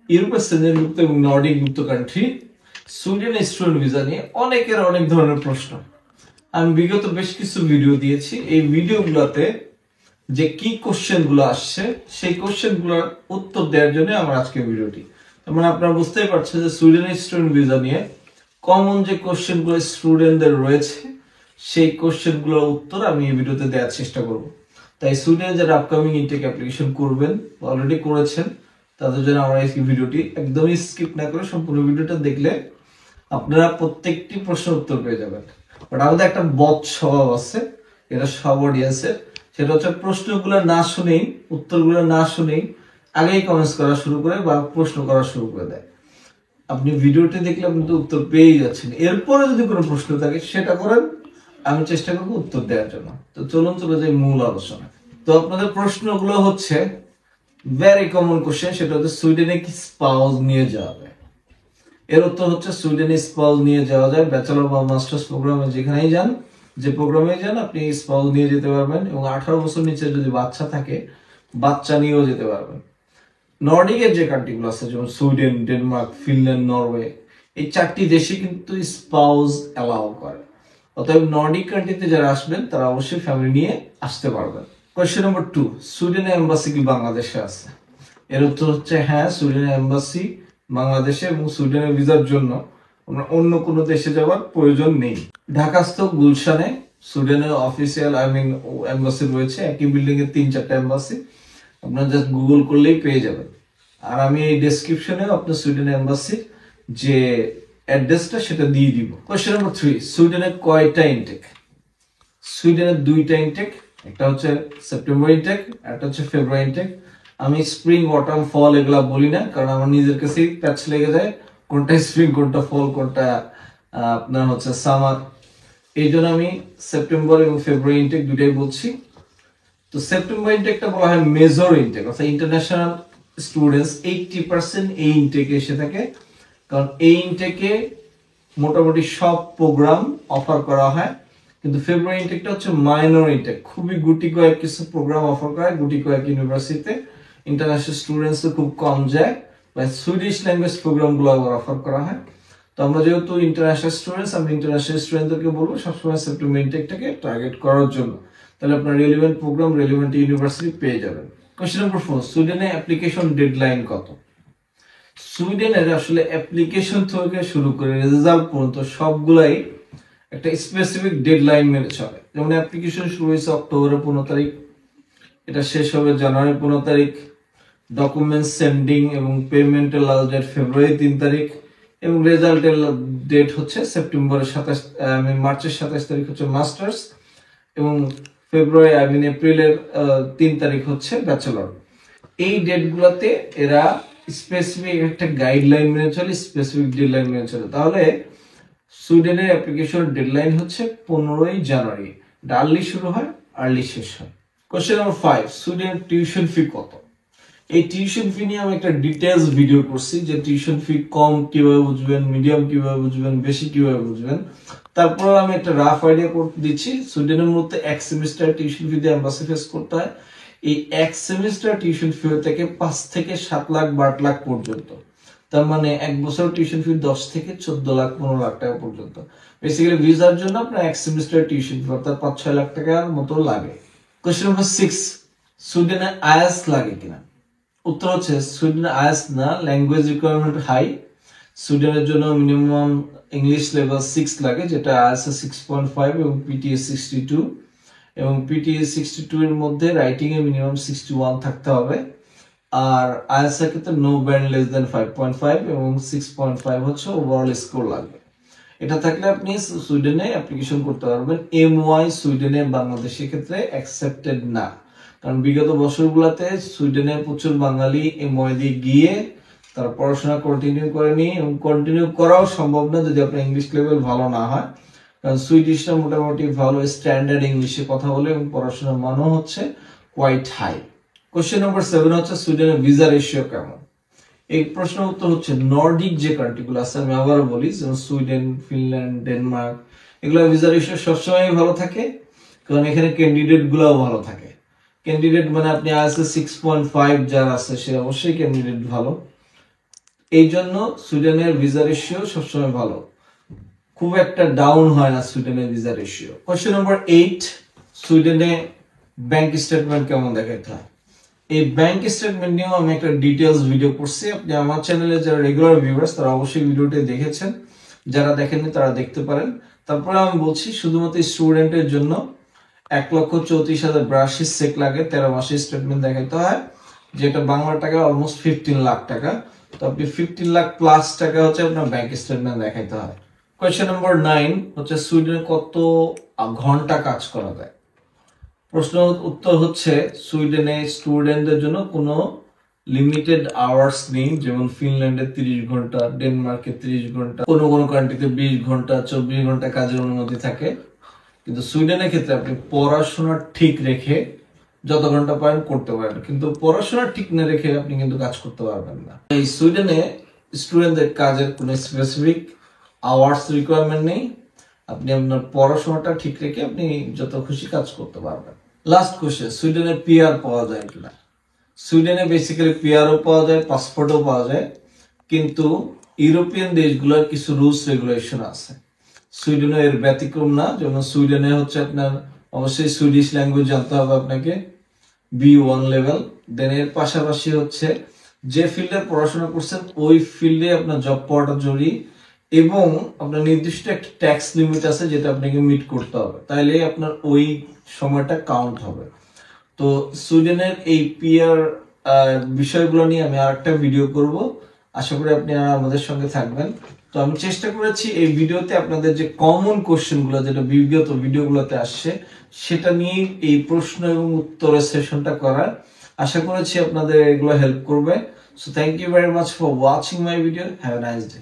ইউরোপের শ্রেণীভুক্ত এবং নর্ডিক যুক্ত কান্ট্রি সুইডেন স্টুডেন্ট ভিসা নিয়ে অনেকের অনেক ধরনের প্রশ্ন। আমি বিগত বেশ কিছু ভিডিও দিয়েছি। এই ভিডিওগুলোতে যে কি কোশ্চেন গুলো আসছে সেই কোশ্চেন গুলোর উত্তর দেওয়ার জন্য আমার আজকে ভিডিওটি। মানে আপনারা বুঝতেই পারছেন যে সুইডেনের স্টুডেন্ট ভিসা নিয়ে কমন যে কোশ্চেন গুলো স্টুডেন্টদের রয়েছে সেই কোশ্চেন গুলোর উত্তর আমি এই ভিডিওতে দেওয়ার চেষ্টা করব। তাই সুইডেনে যারা আপকামিং ইনটেক অ্যাপ্লিকেশন করবেন, অলরেডি করেছেন, তাদের জন্য আমরা এই ভিডিওটি একদমই স্কিপ না করে সম্পূর্ণ ভিডিওটা দেখলে আপনারা প্রত্যেকটি প্রশ্নের উত্তর পেয়ে যাবেন। বাট আমাদের একটা বদ স্বভাব আছে, এটা সব অডিয়েন্সের, সেটা হচ্ছে প্রশ্নগুলো না শুনেই, উত্তরগুলো না শুনেই আগেই কমেন্টস করা শুরু করে বা প্রশ্ন করা শুরু করে দেয়। আপনি ভিডিওটি দেখলে আপনি তো উত্তর পেয়েই যাচ্ছেন, এরপরে যদি কোনো প্রশ্ন থাকে সেটা করেন, আমি চেষ্টা করবো উত্তর দেওয়ার জন্য। তো চলুন চলে যাই মূল আলোচনা। তো আপনাদের প্রশ্নগুলো হচ্ছে ভেরি কমন কোশ্চেন, সেটা হচ্ছে সুইডেনে কি স্পাউস নিয়ে যাওয়া যায়? এর উত্তর হচ্ছে সুইডেনে স্পাউস নিয়ে যাওয়া যায়। ব্যাচেলর বা মাস্টার্স প্রোগ্রামে যেখানেই যান, যে প্রোগ্রামে যান, আপনি স্পাউস নিয়ে যেতে পারবেন এবং 18 বছর নিচে যদি বাচ্চা থাকে বাচ্চা নিয়েও যেতে পারবেন। নর্ডিকের যে কান্ট্রিগুলো আছে যেমন সুইডেন, ডেনমার্ক, ফিনল্যান্ড, নরওয়ে, এই 4টি দেশে কিন্তু স্পাউস অ্যালাউ করে। অতএব নর্ডিক কান্ট্রিতে যারা আসবেন তারা অবশ্যই ফ্যামিলি নিয়ে আসতে পারবেন। কোয়েশ্চেন নাম্বার 2, সুইডেনের এম্বাসি কি বাংলাদেশে আছে? এর উত্তর হচ্ছে হ্যাঁ, সুইডেনের এম্বাসি বাংলাদেশে, এবং সুইডেনের ভিসার জন্য আমরা অন্য কোনো দেশে যাওয়ার প্রয়োজন নেই। ঢাকাস্থ গুলশানে সুইডেনের অফিসিয়াল এম্বাসি রয়েছে, একই বিল্ডিং এর 3-4টা এম্বাসি, আপনারা জাস্ট গুগল করলেই পেয়ে যাবেন। আর আমি এই ডেসক্রিপশনে আপনার সুইডেন এম্বাসির যে অ্যাড্রেসটা সেটা দিয়ে দিব। কোয়েশ্চেন নাম্বার 3, সুইডেনের কয়টা ইনটেক? সুইডেনের 2টা ইনটেক, একটা হচ্ছে সেপ্টেম্বর ইনটেক, একটা হচ্ছে ফেব্রুয়ারি ইনটেক। আমি স্প্রিং, অটাম, ফল এগুলা বলি না, কারণ আমার নিজের কাছেই প্যাচ লেগে যায় কোনটা স্প্রিং, কোনটা ফল, কোনটা আপনার হচ্ছে সামার। এই জন্য আমি সেপ্টেম্বর এবং ফেব্রুয়ারি ইনটেক দুটাই বলছি। তো সেপ্টেম্বর ইনটেকটা বলা হয় মেজর ইনটেক, অর্থাৎ ইন্টারন্যাশনাল স্টুডেন্টস 80% এই ইনটেকে এসে থাকে, কারণ এই ইনটেকে মোটামুটি সব প্রোগ্রাম অফার করা হয়। কিন্তু ফেব্রুয়ারি ইনটেকটা হচ্ছে মাইনর ইনটেক, খুবই গুটি কয়েক কিছু প্রোগ্রাম অফার করা হয় গুটি কয়েক ইউনিভার্সিটিতে, ইন্টারন্যাশনাল স্টুডেন্টস খুব কম যায়, বা সুইডিশ ল্যাঙ্গুয়েজ প্রোগ্রামগুলো অফার করা হয়। তো আমরা যেহেতু ইন্টারন্যাশনাল স্টুডেন্টস, আমি ইন্টারন্যাশনাল স্টুডেন্টদেরকে বলবো সবসময় সেপ্টেম্বর ইনটেকটাকে টার্গেট করার জন্য, তাহলে আপনার রেলিভেন্ট প্রোগ্রাম, রেলিভেন্ট ইউনিভার্সিটি পেয়ে যাবেন। কোশ্চেন নাম্বার 4, সুইডেনে অ্যাপ্লিকেশন ডেডলাইন কত? সুইডেনের আসলে অ্যাপ্লিকেশন থেকে শুরু করে রেজাল্ট পর্যন্ত সবগুলাই একটা স্পেসিফিক ডেডলাইন মেনে চলে। যেমন অ্যাপ্লিকেশন শুরু হয়েছে অক্টোবরের 15 তারিখ, এটা শেষ হবে জানুয়ারি 15 তারিখ, ডকুমেন্ট সেন্ডিং এবং পেমেন্টের লাস্ট ডেট ফেব্রুয়ারি 3 তারিখ, এবং রেজাল্টের ডেট হচ্ছে সেপ্টেম্বরের মার্চের 27 তারিখ হচ্ছে মাস্টার্স, এবং এপ্রিলের 3 তারিখ হচ্ছে ব্যাচেলর। এই ডেটগুলোতে এরা স্পেসিফিক একটা গাইডলাইন মেনে চলে, স্পেসিফিক ডেডলাইন মেনে চলে। তাহলে সুইডেনের অ্যাপ্লিকেশন ডেডলাইন হচ্ছে 15ই জানুয়ারি, আর্লি শুরু হয়, আর্লি শেষ হয়। কোশ্চেন নাম্বার 5, সুইডেনের টিউশন ফি কত? এই টিউশন ফি নিয়ে আমি একটা ডিটেইলস ভিডিও করছি, যে টিউশন ফি কম কিভাবে বুঝবেন, মিডিয়াম কিভাবে বুঝবেন, বেশি কিভাবে বুঝবেন। তারপর আমি একটা রাফ আইডিয়া করে দিচ্ছি। সুইডেনের মধ্যে এক সেমিস্টার টিউশন ফি দিয়ে এম্বাসি ফেস করতে হয়। এই এক সেমিস্টার টিউশন ফি থেকে 5 থেকে 7 লাখ 12 লাখ পর্যন্ত, তার মানে এক বছর টিউশন ফি 10 থেকে 14 লাখ 15 লাখ টাকা পর্যন্ত। বেসিক্যালি ভিসার জন্য আপনার এক সেমিস্টার টিউশন ফি অর্থাৎ 5-6 লাখ টাকার মতো লাগে। কোশ্চেন নাম্বার 6, সুইডেনে আইএলটিএস লাগে কিনা? উত্তর হচ্ছে সুইডেনে আইএলটিএস না, ল্যাঙ্গুয়েজ রিকোয়ারমেন্ট হাই। সুইডেনের জন্য মিনিমাম ইংলিশ লেভেল 6 লাগে, যেটা আইএলটিএস 6.5 এবং পিটিএ 62, এবং পিটিএ 62 এর মধ্যে রাইটিং এ মিনিমাম 61 থাকতে হবে। আর আইএলটিএস এর ক্ষেত্রে নো ব্যান্ড লেস দেন 5.5 এবং 6.5 হচ্ছে ওভারঅল স্কোর লাগবে। এটা থাকলে আপনি সুইডেনে অ্যাপ্লিকেশন করতে পারবেন। এমওয়াই সুইডেনে বাংলাদেশের ক্ষেত্রে অ্যাকসেপ্টেড না, কারণ বিগত বছরগুলোতে সুইডেনে প্রচুর বাঙালি এমওয়াই দিয়ে গিয়ে তার পড়াশোনা কন্টিনিউ করেনি, এবং কন্টিনিউ করাও সম্ভব না যদি আপনার ইংলিশ লেভেল ভালো না হয়, কারণ সুইডিশরা মোটামুটি ভালো স্ট্যান্ডার্ড ইংলিশে কথা বলে এবং পড়াশোনার মানও হচ্ছে কোয়াইট হাই। কোশ্চেন নাম্বার 7 হচ্ছে সুইডেনের ভিসা রেশিও কেমন? এই প্রশ্নের উত্তর হচ্ছে নর্ডিক যে কান্ট্রিগুলো আছে, আমি আবার বলি, যেমন সুইডেন, ফিনল্যান্ড, ডেনমার্ক, এগুলো ভিসা রেশিও সবসময় ভালো থাকে, কারণ এখানে ক্যান্ডিডেট গুলাও ভালো থাকে। ক্যান্ডিডেট মানে আপনি আইএলটিএস 6.5 যার আছে সে অবশ্যই ক্যান্ডিডেট ভালো। এই জন্য সুইডেনের ভিসা রেশিও সবসময় ভালো, খুব একটা ডাউন হয় না সুইডেনের ভিসা রেশিও। কোশ্চেন নম্বর 8, সুইডেনে ব্যাংক স্টেটমেন্ট কেমন দেখাতে হয়? এই ব্যাংক স্টেটমেন্ট নিয়েও আমি একটা ডিটেইলস ভিডিও করছি, আপনি আমার চ্যানেলে যারা রেগুলার ভিউয়ার্স তারা অবশ্যই ভিডিওটি দেখেছেন, যারা দেখেননি তারা দেখতে পারেন। তারপরে আমি বলছি শুধুমাত্র স্টুডেন্টের জন্য 1,34,082 সেক লাগে 13 মাসের স্টেটমেন্ট দেখাতে হয়, যেটা বাংলা টাকা অলমোস্ট 15 লাখ টাকা। তো আপনি 15 লাখ প্লাস টাকা হচ্ছে আপনার ব্যাংক স্টেটমেন্ট দেখাতে হয়। কোয়েশ্চেন নম্বর 9 হচ্ছে সুইডেনে কত ঘন্টা কাজ করা যায়? প্রশ্ন উত্তর হচ্ছে সুইডেনে স্টুডেন্টদের জন্য কোনো লিমিটেড আওয়ার্স নেই, যেমন ফিনল্যান্ডে 30 ঘন্টা, ডেনমার্কে 30 ঘন্টা, কোনো কোনো কান্ট্রিতে 20 ঘন্টা 24 ঘন্টা কাজের অনুমতি থাকে। কিন্তু সুইডেনের ক্ষেত্রে আপনি পড়াশোনা ঠিক রেখে যত ঘন্টা পারেন করতে পারেন, কিন্তু পড়াশোনা ঠিক না রেখে আপনি কিন্তু কাজ করতে পারবেন না। এই সুইডেনে স্টুডেন্টদের কাজের কোনো স্পেসিফিক আওয়ার্স রিকোয়ারমেন্ট নেই, আপনি আপনার পড়াশোনাটা ঠিক রেখে আপনি যত খুশি কাজ করতে পারবেন। লাস্ট কোশ্চেন, সুইডেনে পিআর পাওয়া যায় কিনা? সুইডেনে বেসিক্যালি পিআরও পাওয়া যায়, পাসপোর্টও পাওয়া যায়, কিন্তু ইউরোপিয়ান দেশগুলোর কিছু রুলস রেগুলেশন আছে, সুইডেনে এর ব্যতিক্রম না। যেমন সুইডেনে হচ্ছে আপনার অবশ্যই সুইডিশ ল্যাঙ্গুয়েজ জানতে হবে আপনাকে, B1 লেভেল। দেন এর পাশাপাশি হচ্ছে যে ফিল্ডে পড়াশোনা করছেন ওই ফিল্ডে আপনার জব পাওয়াটা জরুরি, এবং আপনার নির্দিষ্ট একটা ট্যাক্স লিমিট আছে যেটা আপনাকে মিট করতে হবে, তাইলে আপনার ওই সময়টা কাউন্ট হবে। তো সুইডেনের এই পিআর বিষয়গুলো নিয়ে আমি আরেকটা ভিডিও করব, আশা করি আপনি আমাদের সঙ্গে থাকবেন। তো আমি চেষ্টা করেছি এই ভিডিওতে আপনাদের যে কমন কোশ্চেনগুলো যেটা বিগত ভিডিওগুলোতে আসছে সেটা নিয়ে এই প্রশ্ন এবং উত্তরের সেশনটা করার, আশা করেছি আপনাদের এগুলো হেল্প করবে। So thank you very much for watching my video, have a nice day.